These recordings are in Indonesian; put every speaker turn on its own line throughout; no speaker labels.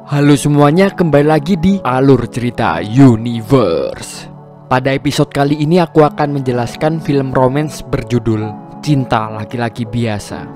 Halo semuanya, kembali lagi di Alur Cerita Universe. Pada episode kali ini aku akan menjelaskan film romance berjudul Cinta Laki-Laki Biasa.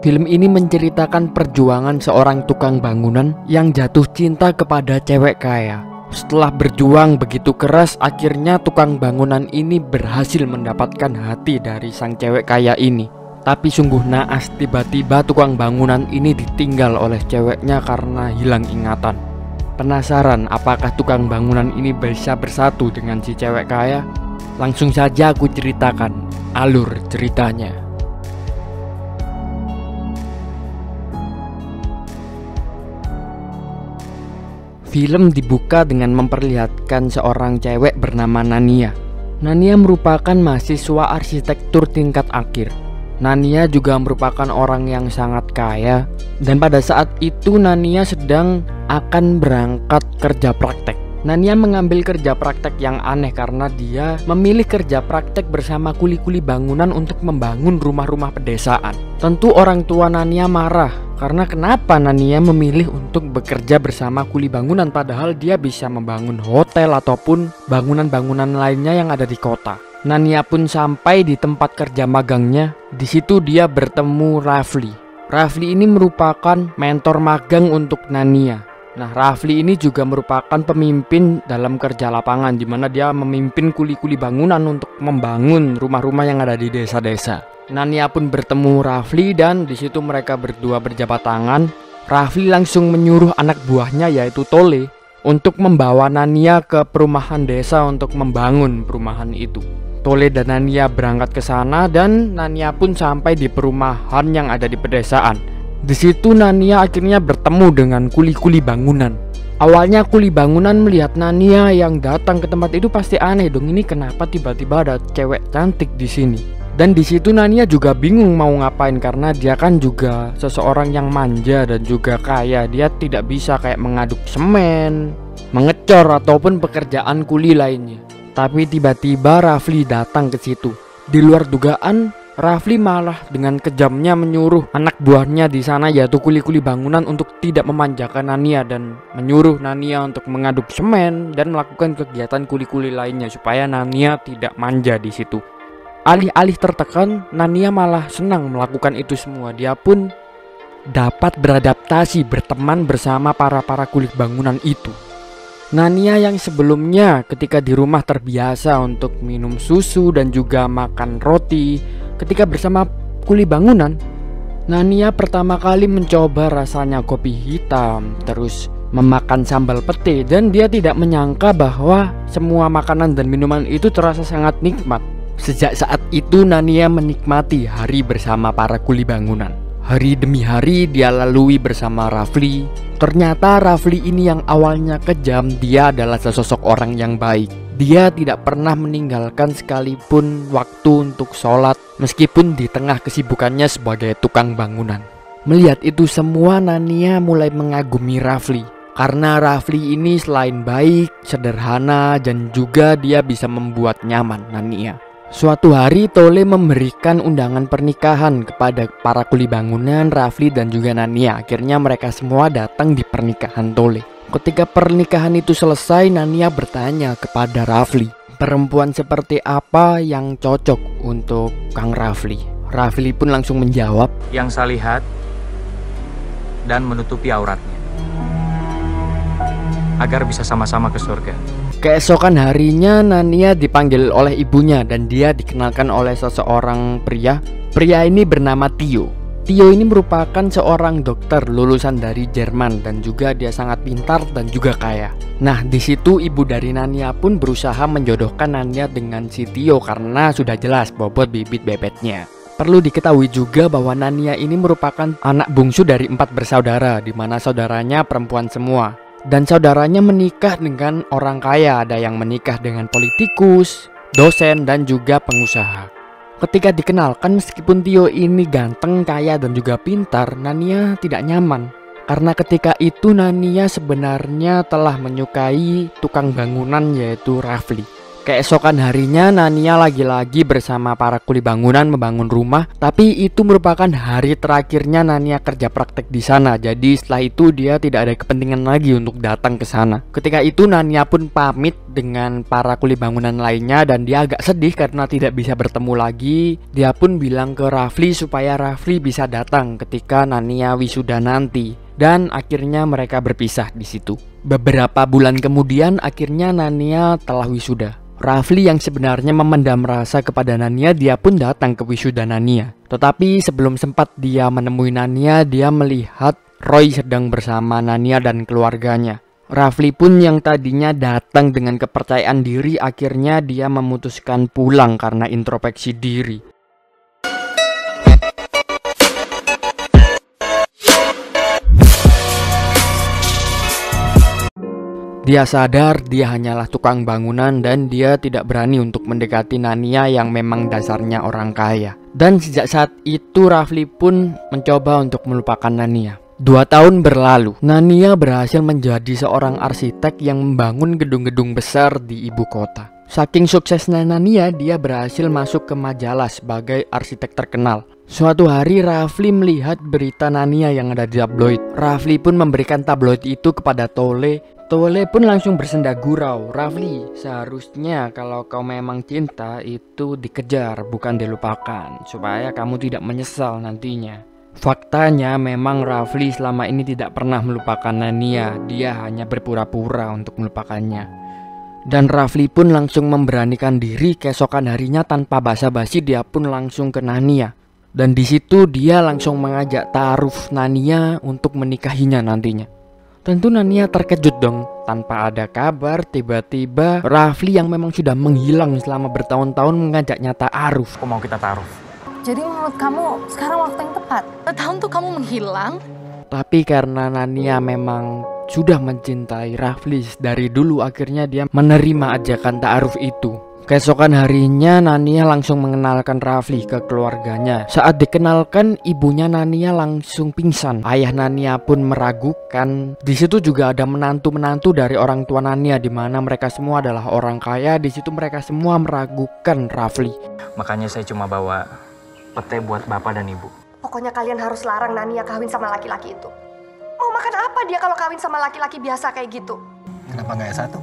Film ini menceritakan perjuangan seorang tukang bangunan yang jatuh cinta kepada cewek kaya. Setelah berjuang begitu keras, akhirnya tukang bangunan ini berhasil mendapatkan hati dari sang cewek kaya ini. Tapi sungguh naas, tiba-tiba tukang bangunan ini ditinggal oleh ceweknya karena hilang ingatan. Penasaran apakah tukang bangunan ini bisa bersatu dengan si cewek kaya? Langsung saja aku ceritakan alur ceritanya. Film dibuka dengan memperlihatkan seorang cewek bernama Nania. Nania merupakan mahasiswa arsitektur tingkat akhir. Nania juga merupakan orang yang sangat kaya, dan pada saat itu Nania sedang akan berangkat kerja praktek. Nania mengambil kerja praktek yang aneh karena dia memilih kerja praktek bersama kuli-kuli bangunan untuk membangun rumah-rumah pedesaan. Tentu orang tua Nania marah karena kenapa Nania memilih untuk bekerja bersama kuli bangunan padahal dia bisa membangun hotel ataupun bangunan-bangunan lainnya yang ada di kota. Nania pun sampai di tempat kerja magangnya. Di situ dia bertemu Rafli. Rafli ini merupakan mentor magang untuk Nania. Nah, Rafli ini juga merupakan pemimpin dalam kerja lapangan, di mana dia memimpin kuli-kuli bangunan untuk membangun rumah-rumah yang ada di desa-desa. Nania pun bertemu Rafli dan di situ mereka berdua berjabat tangan. Rafli langsung menyuruh anak buahnya yaitu Tole untuk membawa Nania ke perumahan desa untuk membangun perumahan itu. Tole dan Nania berangkat ke sana dan Nania pun sampai di perumahan yang ada di pedesaan. Di situ Nania akhirnya bertemu dengan kuli-kuli bangunan. Awalnya kuli bangunan melihat Nania yang datang ke tempat itu pasti aneh dong, ini kenapa tiba-tiba ada cewek cantik di sini. Dan di situ Nania juga bingung mau ngapain karena dia kan juga seseorang yang manja dan juga kaya. Dia tidak bisa kayak mengaduk semen, mengecor ataupun pekerjaan kuli lainnya. Tapi tiba-tiba Rafli datang ke situ. Di luar dugaan, Rafli malah dengan kejamnya menyuruh anak buahnya di sana yaitu kuli-kuli bangunan untuk tidak memanjakan Nania dan menyuruh Nania untuk mengaduk semen dan melakukan kegiatan kuli-kuli lainnya supaya Nania tidak manja di situ. Alih-alih tertekan, Nania malah senang melakukan itu semua. Dia pun dapat beradaptasi berteman bersama para kuli bangunan itu. Nania yang sebelumnya ketika di rumah terbiasa untuk minum susu dan juga makan roti, ketika bersama kuli bangunan, Nania pertama kali mencoba rasanya kopi hitam, terus memakan sambal pete, dan dia tidak menyangka bahwa semua makanan dan minuman itu terasa sangat nikmat. Sejak saat itu Nania menikmati hari bersama para kuli bangunan. Hari demi hari dia lalui bersama Rafli. Ternyata Rafli ini yang awalnya kejam, dia adalah sesosok orang yang baik. Dia tidak pernah meninggalkan sekalipun waktu untuk sholat, meskipun di tengah kesibukannya sebagai tukang bangunan. Melihat itu semua, Nania mulai mengagumi Rafli. Karena Rafli ini selain baik, sederhana, dan juga dia bisa membuat nyaman Nania. Suatu hari Tole memberikan undangan pernikahan kepada para kuli bangunan, Rafli dan juga Nania. Akhirnya mereka semua datang di pernikahan Tole. Ketika pernikahan itu selesai, Nania bertanya kepada Rafli, perempuan seperti apa yang cocok untuk Kang Rafli? Rafli pun langsung menjawab,
yang salihat dan menutupi auratnya, agar bisa sama-sama ke surga.
Keesokan harinya Nania dipanggil oleh ibunya dan dia dikenalkan oleh seseorang pria. Pria ini bernama Tio. Tio ini merupakan seorang dokter lulusan dari Jerman dan juga dia sangat pintar dan juga kaya. Nah, di situ ibu dari Nania pun berusaha menjodohkan Nania dengan si Tio karena sudah jelas bobot bibit bebetnya. Perlu diketahui juga bahwa Nania ini merupakan anak bungsu dari 4 bersaudara, di mana saudaranya perempuan semua. Dan saudaranya menikah dengan orang kaya, ada yang menikah dengan politikus, dosen, dan juga pengusaha. Ketika dikenalkan, meskipun Tio ini ganteng, kaya, dan juga pintar, Nania tidak nyaman. Karena ketika itu Nania sebenarnya telah menyukai tukang bangunan yaitu Rafli. Keesokan harinya Nania lagi-lagi bersama para kuli bangunan membangun rumah, tapi itu merupakan hari terakhirnya Nania kerja praktek di sana. Jadi setelah itu dia tidak ada kepentingan lagi untuk datang ke sana. Ketika itu Nania pun pamit dengan para kuli bangunan lainnya dan dia agak sedih karena tidak bisa bertemu lagi. Dia pun bilang ke Rafli supaya Rafli bisa datang ketika Nania wisuda nanti. Dan akhirnya mereka berpisah di situ. Beberapa bulan kemudian akhirnya Nania telah wisuda. Rafli yang sebenarnya memendam rasa kepada Nania, dia pun datang ke wisuda Nania. Tetapi sebelum sempat dia menemui Nania, dia melihat Roy sedang bersama Nania dan keluarganya. Rafli pun yang tadinya datang dengan kepercayaan diri, akhirnya dia memutuskan pulang karena introspeksi diri. Dia sadar dia hanyalah tukang bangunan dan dia tidak berani untuk mendekati Nania yang memang dasarnya orang kaya. Dan sejak saat itu Rafli pun mencoba untuk melupakan Nania. 2 tahun berlalu, Nania berhasil menjadi seorang arsitek yang membangun gedung-gedung besar di ibu kota. Saking suksesnya Nania, dia berhasil masuk ke majalah sebagai arsitek terkenal. Suatu hari Rafli melihat berita Nania yang ada di tabloid. Rafli pun memberikan tabloid itu kepada Tole. Tole pun langsung bersenda gurau. Rafli, seharusnya kalau kau memang cinta itu dikejar bukan dilupakan, supaya kamu tidak menyesal nantinya. Faktanya memang Rafli selama ini tidak pernah melupakan Nania. Dia hanya berpura-pura untuk melupakannya. Dan Rafli pun langsung memberanikan diri. Keesokan harinya tanpa basa-basi dia pun langsung ke Nania. Dan di situ dia langsung mengajak taaruf Nania untuk menikahinya nantinya. Tentu Nania terkejut dong. Tanpa ada kabar, tiba-tiba Rafli yang memang sudah menghilang selama bertahun-tahun mengajaknya ta'aruf.
Aku mau kita taruh.
Jadi menurut kamu sekarang waktu yang tepat? Tahun tuh kamu menghilang?
Tapi karena Nania memang sudah mencintai Rafli dari dulu, akhirnya dia menerima ajakan ta'aruf itu. Keesokan harinya Nania langsung mengenalkan Rafli ke keluarganya. Saat dikenalkan, ibunya Nania langsung pingsan. Ayah Nania pun meragukan. Di situ juga ada menantu-menantu dari orang tua Nania, di mana mereka semua adalah orang kaya. Di situ mereka semua meragukan Rafli.
Makanya saya cuma bawa pete buat bapak dan ibu.
Pokoknya kalian harus larang Nania kawin sama laki-laki itu. Mau makan apa dia kalau kawin sama laki-laki biasa kayak gitu?
Kenapa nggak S1?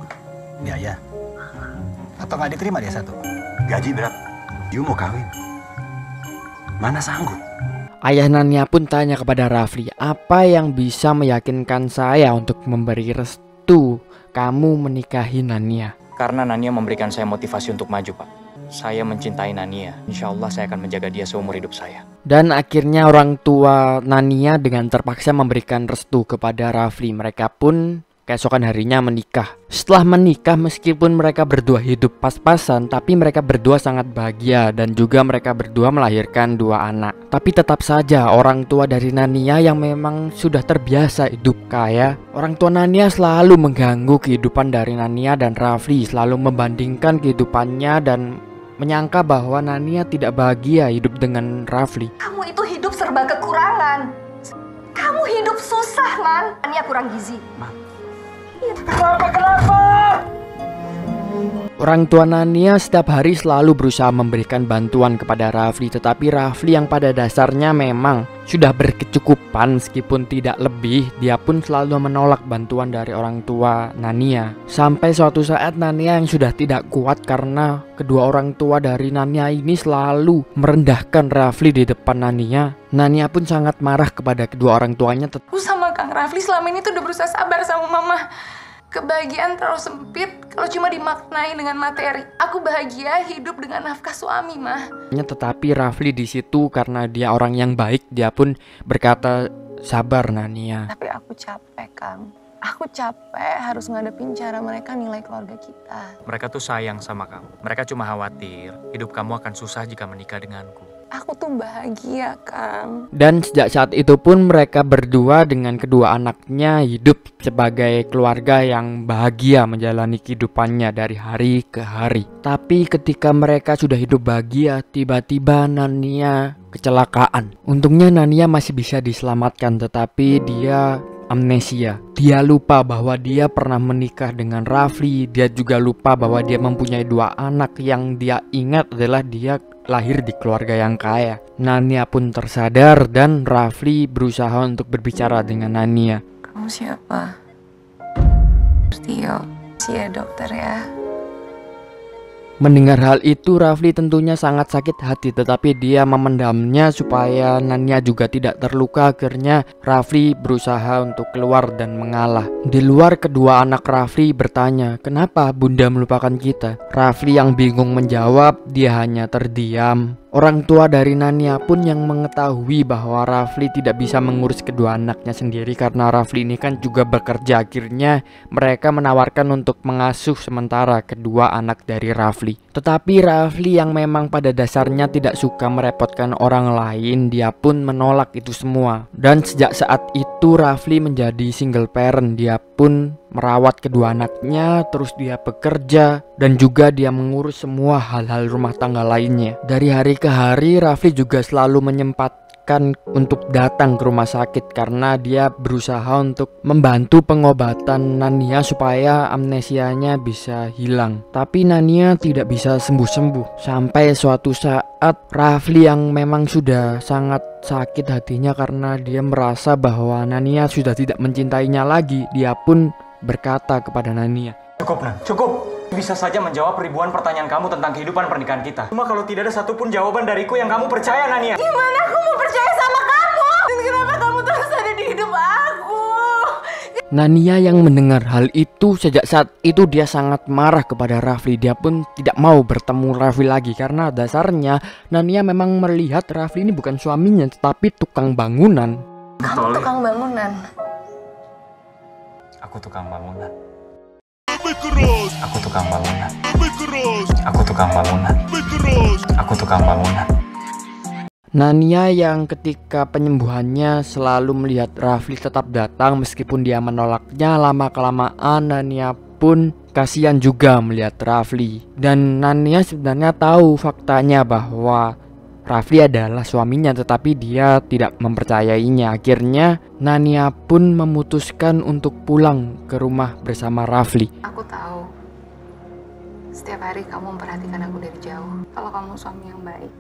Biaya. Atau nggak diterima dia S1?
Gaji berapa? You mau kawin? Mana sanggup?
Ayah Nania pun tanya kepada Rafli, apa yang bisa meyakinkan saya untuk memberi restu kamu menikahi Nania?
Karena Nania memberikan saya motivasi untuk maju, Pak. Saya mencintai Nania. Insya Allah saya akan menjaga dia seumur hidup saya.
Dan akhirnya orang tua Nania dengan terpaksa memberikan restu kepada Rafli. Mereka pun keesokan harinya menikah. Setelah menikah, meskipun mereka berdua hidup pas-pasan, tapi mereka berdua sangat bahagia dan juga mereka berdua melahirkan 2 anak. Tapi tetap saja orang tua dari Nania yang memang sudah terbiasa hidup kaya, orang tua Nania selalu mengganggu kehidupan dari Nania dan Rafli, selalu membandingkan kehidupannya dan menyangka bahwa Nania tidak bahagia hidup dengan Rafli.
Kamu itu hidup serba kekurangan. Kamu hidup susah, Man. Nania kurang gizi.
Orang tua Nania setiap hari selalu berusaha memberikan bantuan kepada Rafli, tetapi Rafli yang pada dasarnya memang sudah berkecukupan meskipun tidak lebih, dia pun selalu menolak bantuan dari orang tua Nania. Sampai suatu saat Nania yang sudah tidak kuat karena kedua orang tua dari Nania ini selalu merendahkan Rafli di depan Nania. Nania pun sangat marah kepada kedua orang tuanya.
Aku sama Kang Rafli selama ini tuh udah berusaha sabar sama Mama. Kebahagiaan terlalu sempit kalau cuma dimaknai dengan materi. Aku bahagia hidup dengan nafkah suami, Mah.
Tetapi Rafli di situ karena dia orang yang baik, dia pun berkata, sabar Nania.
Tapi aku capek, Kang. Aku capek harus ngadepin cara mereka nilai keluarga kita.
Mereka tuh sayang sama kamu. Mereka cuma khawatir hidup kamu akan susah jika menikah denganku.
Aku tuh bahagia, Kang.
Dan sejak saat itu pun mereka berdua dengan kedua anaknya hidup sebagai keluarga yang bahagia menjalani kehidupannya dari hari ke hari. Tapi ketika mereka sudah hidup bahagia, tiba-tiba Nania kecelakaan. Untungnya Nania masih bisa diselamatkan, tetapi dia amnesia. Dia lupa bahwa dia pernah menikah dengan Rafli. Dia juga lupa bahwa dia mempunyai 2 anak. Yang dia ingat adalah dia lahir di keluarga yang kaya. Nania pun tersadar dan Rafli berusaha untuk berbicara dengan Nania.
Kamu siapa? Tio. Iya dokter ya.
Mendengar hal itu, Rafli tentunya sangat sakit hati, tetapi dia memendamnya supaya Nania juga tidak terluka. Akhirnya Rafli berusaha untuk keluar dan mengalah. Di luar, kedua anak Rafli bertanya, "Kenapa Bunda melupakan kita?" Rafli yang bingung menjawab, dia hanya terdiam. Orang tua dari Nania pun yang mengetahui bahwa Rafli tidak bisa mengurus kedua anaknya sendiri karena Rafli ini kan juga bekerja. Akhirnya mereka menawarkan untuk mengasuh sementara kedua anak dari Rafli. Tetapi Rafli yang memang pada dasarnya tidak suka merepotkan orang lain, dia pun menolak itu semua. Dan sejak saat itu Rafli menjadi single parent. Dia pun merawat kedua anaknya, terus dia bekerja dan juga dia mengurus semua hal-hal rumah tangga lainnya. Dari hari ke hari Rafli juga selalu menyempatkan untuk datang ke rumah sakit karena dia berusaha untuk membantu pengobatan Nania supaya amnesianya bisa hilang. Tapi Nania tidak bisa sembuh-sembuh sampai suatu saat Rafli yang memang sudah sangat sakit hatinya karena dia merasa bahwa Nania sudah tidak mencintainya lagi. Dia pun berkata kepada Nania,
Cukup, Nan. Cukup. Bisa saja menjawab ribuan pertanyaan kamu tentang kehidupan pernikahan kita. Cuma kalau tidak ada satupun jawaban dariku yang kamu percaya, Nania.
Gimana aku mau percaya sama kamu? Dan kenapa kamu terus ada di hidup aku?
Nania yang mendengar hal itu, sejak saat itu dia sangat marah kepada Rafli. Dia pun tidak mau bertemu Rafli lagi karena dasarnya Nania memang melihat Rafli ini bukan suaminya tetapi tukang bangunan.
Kamu tukang bangunan.
Aku tukang bangunan. Aku tukang bangunan. Aku tukang bangunan. Aku tukang bangunan.
Nania yang ketika penyembuhannya selalu melihat Rafli tetap datang meskipun dia menolaknya, lama-kelamaan Nania pun kasihan juga melihat Rafli. Dan Nania sebenarnya tahu faktanya bahwa Rafli adalah suaminya tetapi dia tidak mempercayainya. Akhirnya Nania pun memutuskan untuk pulang ke rumah bersama Rafli.
Aku tahu. Setiap hari kamu memperhatikan aku dari jauh. Kalau kamu suami yang baik.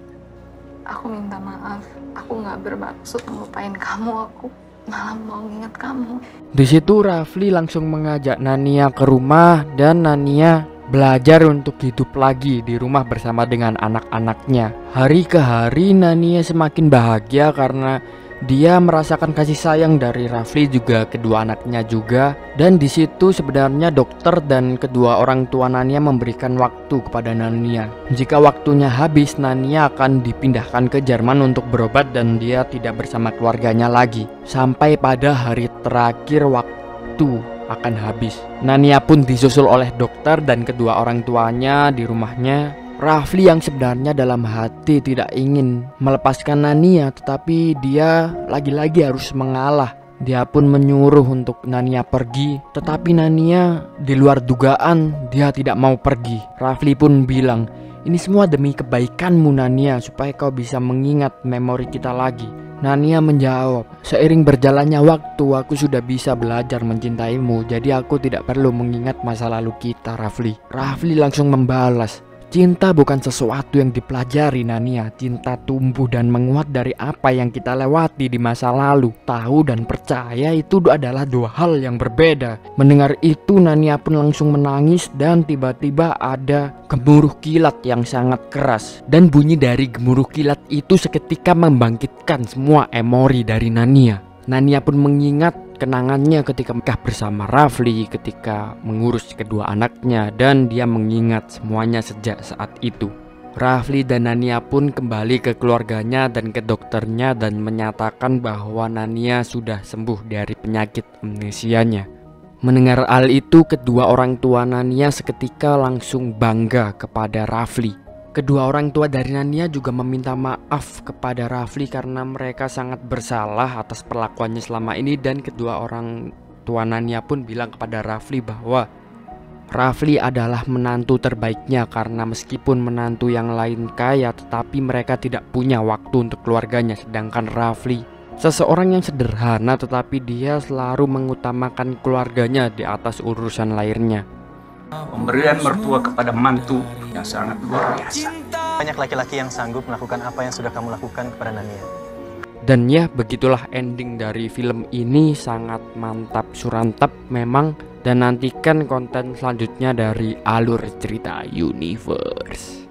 Aku minta maaf. Aku gak bermaksud ngelupain kamu. Aku malah mau ingat kamu.
Di situ Rafli langsung mengajak Nania ke rumah dan Nania belajar untuk hidup lagi di rumah bersama dengan anak-anaknya. Hari ke hari Nania semakin bahagia karena dia merasakan kasih sayang dari Rafli juga kedua anaknya juga. Dan di situ sebenarnya dokter dan kedua orang tua Nania memberikan waktu kepada Nania. Jika waktunya habis, Nania akan dipindahkan ke Jerman untuk berobat dan dia tidak bersama keluarganya lagi. Sampai pada hari terakhir waktu akan habis, Nania pun disusul oleh dokter dan kedua orang tuanya di rumahnya. Rafli yang sebenarnya dalam hati tidak ingin melepaskan Nania, tetapi dia lagi-lagi harus mengalah. Dia pun menyuruh untuk Nania pergi, tetapi Nania di luar dugaan dia tidak mau pergi. Rafli pun bilang, "Ini semua demi kebaikanmu Nania, supaya kau bisa mengingat memori kita lagi." Nania menjawab, "Seiring berjalannya waktu aku sudah bisa belajar mencintaimu, jadi aku tidak perlu mengingat masa lalu kita Rafli." Rafli langsung membalas, "Cinta bukan sesuatu yang dipelajari Nania. Cinta tumbuh dan menguat dari apa yang kita lewati di masa lalu. Tahu dan percaya itu adalah dua hal yang berbeda." Mendengar itu Nania pun langsung menangis dan tiba-tiba ada gemuruh kilat yang sangat keras. Dan bunyi dari gemuruh kilat itu seketika membangkitkan semua memori dari Nania. Nania pun mengingat kenangannya ketika menikah bersama Rafli, ketika mengurus kedua anaknya, dan dia mengingat semuanya sejak saat itu. Rafli dan Nania pun kembali ke keluarganya dan ke dokternya dan menyatakan bahwa Nania sudah sembuh dari penyakit amnesianya. Mendengar hal itu, kedua orang tua Nania seketika langsung bangga kepada Rafli. Kedua orang tua dari Nania juga meminta maaf kepada Rafli karena mereka sangat bersalah atas perlakuannya selama ini. Dan kedua orang tua Nania pun bilang kepada Rafli bahwa Rafli adalah menantu terbaiknya, karena meskipun menantu yang lain kaya tetapi mereka tidak punya waktu untuk keluarganya, sedangkan Rafli Seseorang yang sederhana tetapi dia selalu mengutamakan keluarganya di atas urusan lainnya.
Pemberian mertua kepada mantu yang sangat luar biasa.
Banyak laki-laki yang sanggup melakukan apa yang sudah kamu lakukan kepada Nania.
Dan ya begitulah ending dari film ini, sangat mantap surantap memang. Dan nantikan konten selanjutnya dari Alur Cerita Universe.